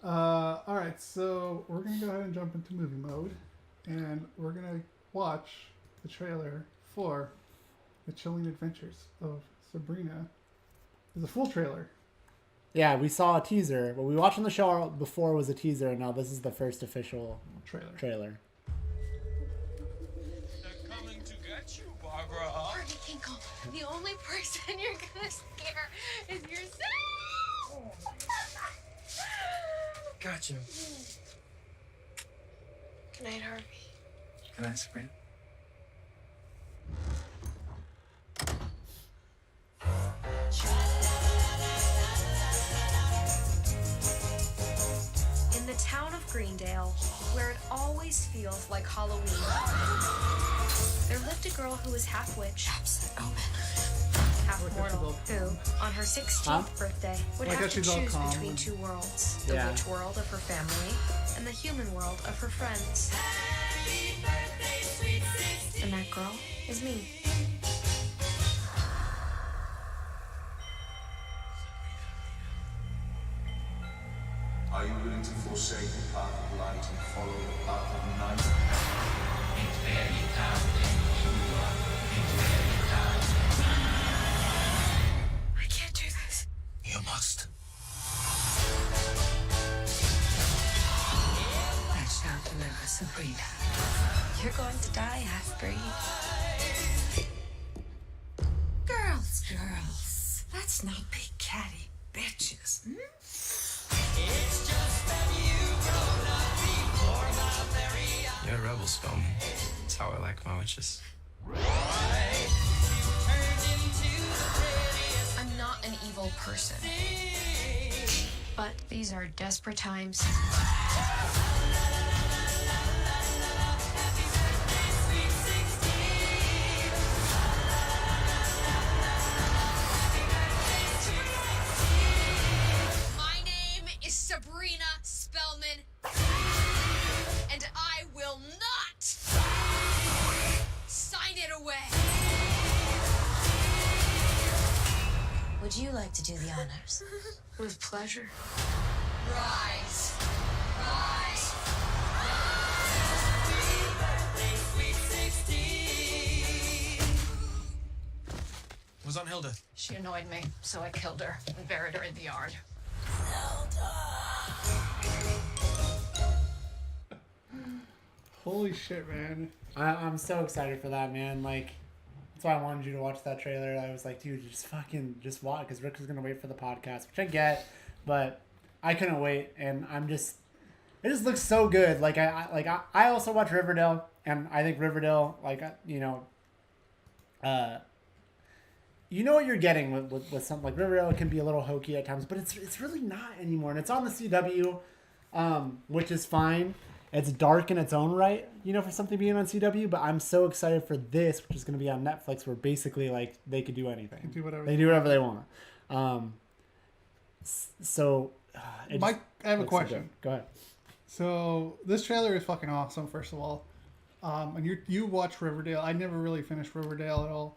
All right, so we're gonna go ahead and jump into movie mode, and we're gonna watch the trailer for the Chilling Adventures of Sabrina. It's a full trailer. Yeah, we saw a teaser. What we watched on the show before was a teaser, and now this is the first official trailer. They're coming to get you, Barbara. Barney Kinkle, the only person you're gonna scare is yourself. Gotcha. Good night, Harvey. Good night, Sabrina. In the town of Greendale, where it always feels like Halloween, there lived a girl who was half witch, half mortal, who, on her 16th birthday, would have to choose between two worlds. The witch world of her family and the human world of her friends. And that girl is me. Are you willing to forsake the path of light and follow the path of night? I can't do this. You must. I shall deliver Sabrina. You're going to die, half-breed. Girls, let's not be catty bitches. You're a rebel, Spellman. That's how I like my witches. I'm not an evil person. But these are desperate times. My name is Sabrina Spellman, and I will not sign it away. Would you like to do the honors? With pleasure. Rise. What's on Hilda? She annoyed me, so I killed her and buried her in the yard. Holy shit, man! I'm so excited for that, man. Like, that's why I wanted you to watch that trailer. I was like, dude, just watch, because Rick was gonna wait for the podcast, which I get, but I couldn't wait, and it just looks so good. Like I also watch Riverdale, and I think Riverdale, you know what you're getting with something like Riverdale. It can be a little hokey at times, but it's really not anymore, and it's on the CW, which is fine. It's dark in its own right, for something being on CW, but I'm so excited for this, which is going to be on Netflix, where basically, like, they could do anything. They do whatever they want. Mike, I have a question. Go ahead. So, this trailer is fucking awesome, first of all. And you watch Riverdale. I never really finished Riverdale at all.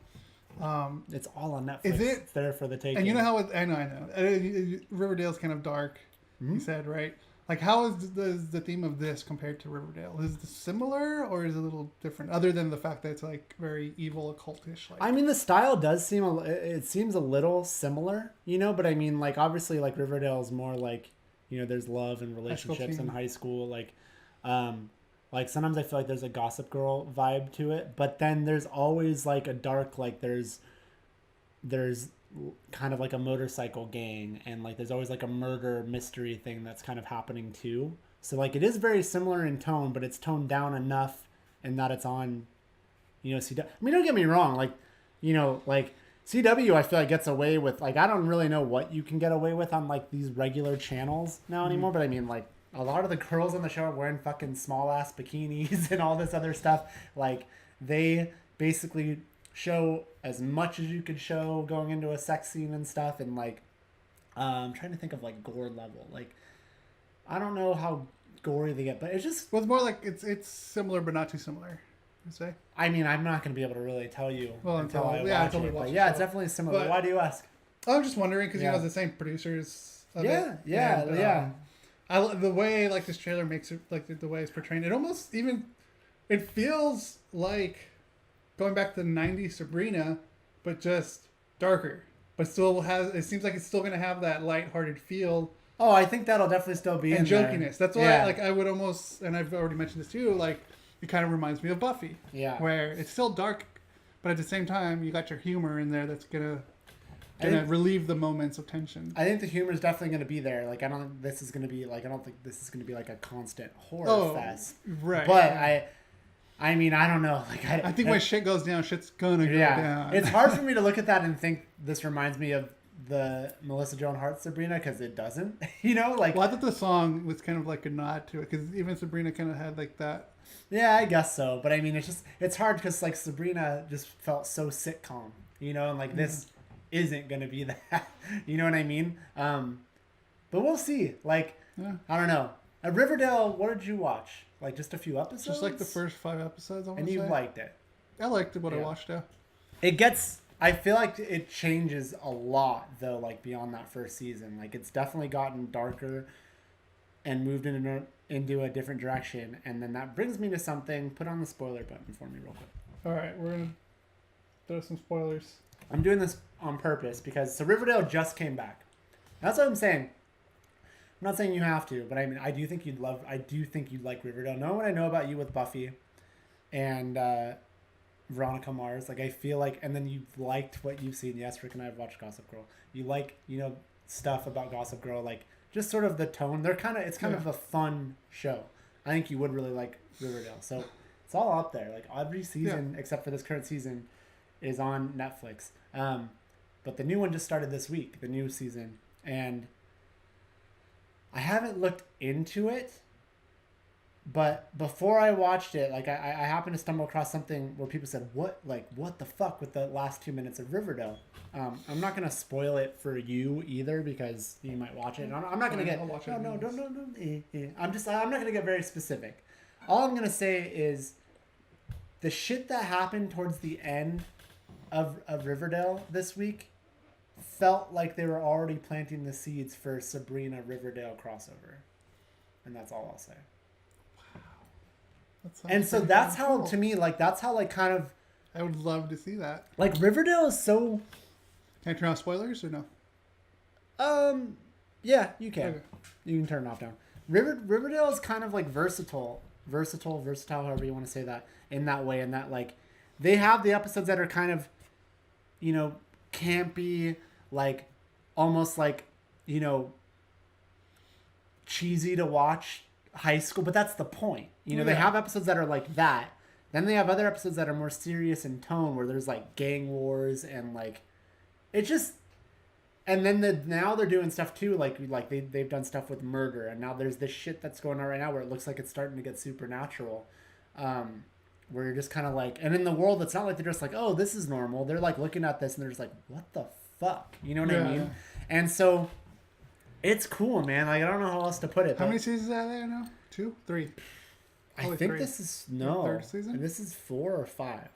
It's all on Netflix. Is it? It's there for the taking. And you know how I know. Riverdale's kind of dark, you said, right? Like, how is the theme of this compared to Riverdale? Is it similar, or is it a little different? Other than the fact that it's, like, very evil, occultish. Like, I mean, the style does seems a little similar, but I mean, like, obviously, like, Riverdale is more like, there's love and relationships in high school. Like, sometimes I feel like there's a Gossip Girl vibe to it, but then there's always, like, a dark, like, there's kind of like a motorcycle gang, and like there's always like a murder mystery thing that's kind of happening too. So like it is very similar in tone, but it's toned down enough and that it's on, CW. I mean, don't get me wrong, like, like CW I feel like gets away with, like, I don't really know what you can get away with on like these regular channels now anymore, but I mean, like, a lot of the girls on the show are wearing fucking small ass bikinis and all this other stuff. Like, they basically show as much as you could show going into a sex scene and stuff, and like I'm trying to think of like gore level. Like, I don't know how gory they get, but it's just, well, it's more like it's similar but not too similar, you say. I mean, I'm not going to be able to really tell you until I watch it. But yeah, it's definitely similar. But why do you ask? I'm just wondering because it's the same producers. Yeah. the way like this trailer makes it, like the way it's portraying it, almost even it feels like going back to the '90s Sabrina, but just darker. But still has. It seems like it's still gonna have that lighthearted feel. Oh, I think that'll definitely still be and in jokiness. there. That's why, like, I would almost, and I've already mentioned this too. Like, it kind of reminds me of Buffy. Yeah. Where it's still dark, but at the same time, you got your humor in there that's gonna relieve the moments of tension. I think the humor is definitely gonna be there. Like, I don't think this is gonna be like a constant horror fest. Right. But I mean, I don't know. Like, I think when shit goes down, shit's gonna go down. It's hard for me to look at that and think this reminds me of the Melissa Joan Hart Sabrina, because it doesn't. You know, like. Well, I thought the song was kind of like a nod to it, because even Sabrina kind of had like that. Yeah, I guess so. But I mean, it's hard because like Sabrina just felt so sitcom, you know, and like this isn't gonna be that. You know what I mean? But we'll see. Like, I don't know. At Riverdale, what did you watch? Like just a few episodes? Just like the first 5 episodes. And you liked it. I liked what I watched. Yeah. It gets. I feel like it changes a lot though. Like beyond that first season, like it's definitely gotten darker and moved into a different direction. And then that brings me to something. Put on the spoiler button for me real quick. All right, we're gonna throw some spoilers. I'm doing this on purpose because Riverdale just came back. That's what I'm saying. I'm not saying you have to, but I mean, I do think you'd like Riverdale. Knowing what I know about you with Buffy and Veronica Mars, like I feel like, and then you liked what you've seen. Yes, Rick and I have watched Gossip Girl. You like, you know, stuff about Gossip Girl, like just sort of the tone. It's kind of a fun show. I think you would really like Riverdale. So it's all up there. Like every season, except for this current season, is on Netflix. But the new one just started this week, the new season, and I haven't looked into it, but before I watched it, like I happened to stumble across something where people said, what the fuck with the last 2 minutes of Riverdale? I'm not going to spoil it for you either because you might watch it. I'm not going to get, no, I'm not going to get very specific. All I'm going to say is the shit that happened towards the end of Riverdale this week felt like they were already planting the seeds for Sabrina Riverdale crossover. And that's all I'll say. Wow. And so that's how, to me, like, that's how, like, kind of... I would love to see that. Like, Riverdale is so... Can I turn off spoilers or no? Yeah, you can. Okay. You can turn it off now. Riverdale is kind of, like, versatile, however you want to say that, in that way, in that, like, they have the episodes that are kind of, you know, campy, like almost like, you know, cheesy to watch high school, but that's the point. You know, they have episodes that are like that. Then they have other episodes that are more serious in tone where there's like gang wars and like it just, and then now they're doing stuff too, like they've done stuff with murder, and now there's this shit that's going on right now where it looks like it's starting to get supernatural. Where you're just kind of like, and in the world, it's not like they're just like, oh, this is normal. They're like looking at this and they're just like, what the fuck? You know what I mean? And so it's cool, man. Like, I don't know how else to put it. How many seasons are there now? 2? 3? I think 3. this is, Third season? This is 4 or 5.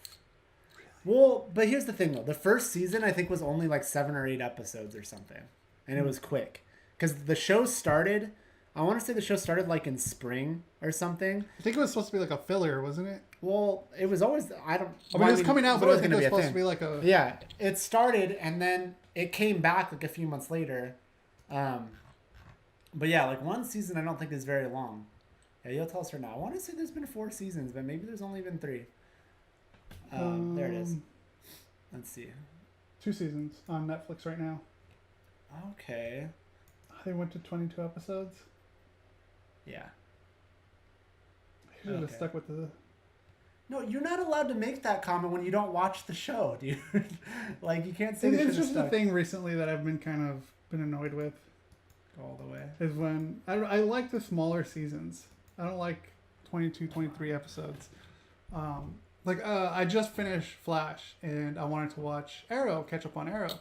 Well, but here's the thing though. The first season, I think, was only like 7 or 8 episodes or something. And it was quick. Because the show started, I want to say the show started like in spring or something. I think it was supposed to be like a filler, wasn't it? Well, it was always, it was coming out, but I think it was supposed to be like a... Yeah, it started, and then it came back like a few months later. But yeah, like one season I don't think is very long. Yeah, you'll tell us right now. I want to say there's been 4 seasons, but maybe there's only been 3. There it is. Let's see. 2 seasons on Netflix right now. Okay. They went to 22 episodes. Yeah. I should have stuck with the... No, you're not allowed to make that comment when you don't watch the show, dude. Like, you can't say that. It's just the thing recently that I've been annoyed with. All the way. Is when... I like the smaller seasons. I don't like 22, 23 episodes. I just finished Flash, and I wanted to watch Arrow, catch up on Arrow.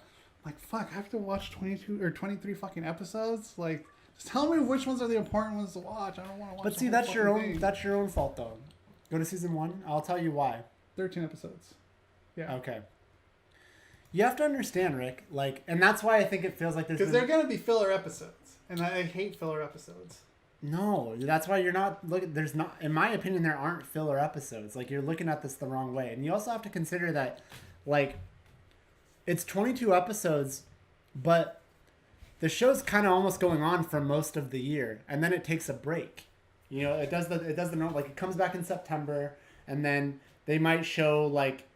Like, fuck, I have to watch 22 or 23 fucking episodes? Like, just tell me which ones are the important ones to watch. I don't want to watch. But see, that's your own fault, though. Go to season 1. I'll tell you why. 13 episodes. Yeah. Okay. You have to understand, Rick. Like, and that's why I think it feels like there's. Because they're gonna be filler episodes, and I hate filler episodes. No, that's why you're not there's not, in my opinion, there aren't filler episodes. Like, you're looking at this the wrong way. And you also have to consider that, like, it's 22 episodes, but the show's kind of almost going on for most of the year, and then it takes a break. You know, it does the normal, like, it comes back in September, and then they might show like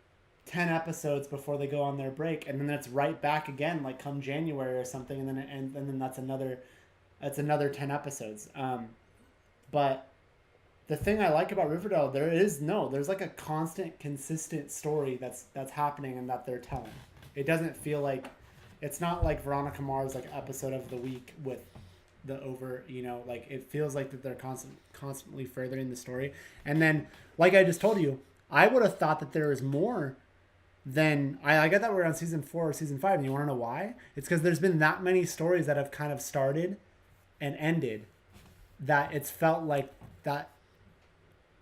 10 episodes before they go on their break, and then it's right back again, like come January or something, and then that's another 10 episodes. But the thing I like about Riverdale, there's like a constant, consistent story that's happening and that they're telling. It doesn't feel like, it's not like Veronica Mars, like episode of the week with the like, it feels like that they're constantly furthering the story. And then, like I just told you, I would have thought that there was more than, I get that we're on season 4 or season 5, and you want to know why? It's because there's been that many stories that have kind of started and ended that it's felt like that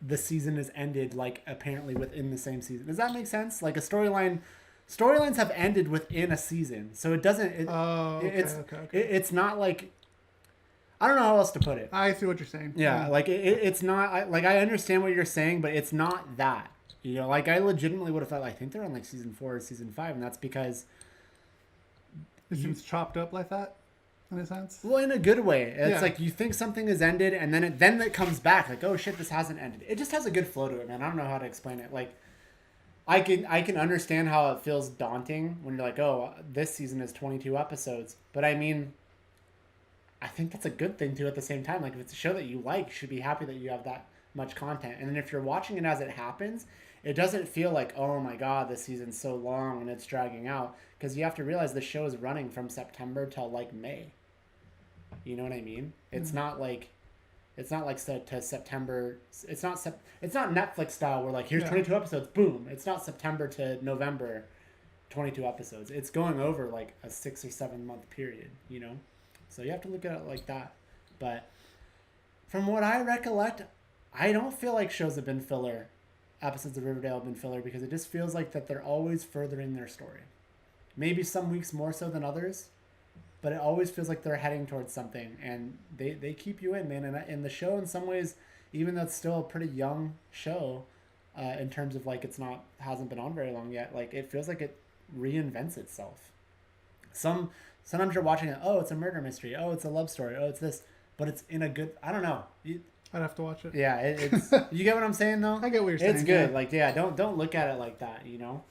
the season has ended, like, apparently within the same season. Does that make sense? Like, storylines have ended within a season, so it doesn't. It's not like, I don't know how else to put it. I see what you're saying. Yeah, like it's not, I understand what you're saying, but it's not that. You know, like, I legitimately would have thought, I think they're on like season 4 or season 5, and that's because it seems chopped up like that, in a sense. Well, in a good way. It's like you think something has ended, and then it comes back, like, oh shit, this hasn't ended. It just has a good flow to it, man. I don't know how to explain it. Like, I can understand how it feels daunting when you're like, oh, this season is 22 episodes. But I mean, I think that's a good thing too at the same time. Like, if it's a show that you like, you should be happy that you have that much content. And then if you're watching it as it happens, it doesn't feel like, oh my god, this season's so long and it's dragging out. Because you have to realize the show is running from September till like May. You know what I mean? It's not like to September. It's not Netflix style where like, here's 22 episodes, boom. It's not September to November, 22 episodes. It's going over like a 6 or 7 month period, you know? So you have to look at it like that. But from what I recollect, I don't feel like shows have been filler. Episodes of Riverdale have been filler, because it just feels like that they're always furthering their story. Maybe some weeks more so than others, but it always feels like they're heading towards something, and they keep you in, man. And the show, in some ways, even though it's still a pretty young show, in terms of like, hasn't been on very long yet, like, it feels like it reinvents itself. Sometimes you're watching it, oh, it's a murder mystery, oh, it's a love story, oh, it's this, but it's in a good, I don't know. I'd have to watch it. Yeah, it's you get what I'm saying though? I get what you're saying. It's good. Yeah. Like, don't look at it like that, you know?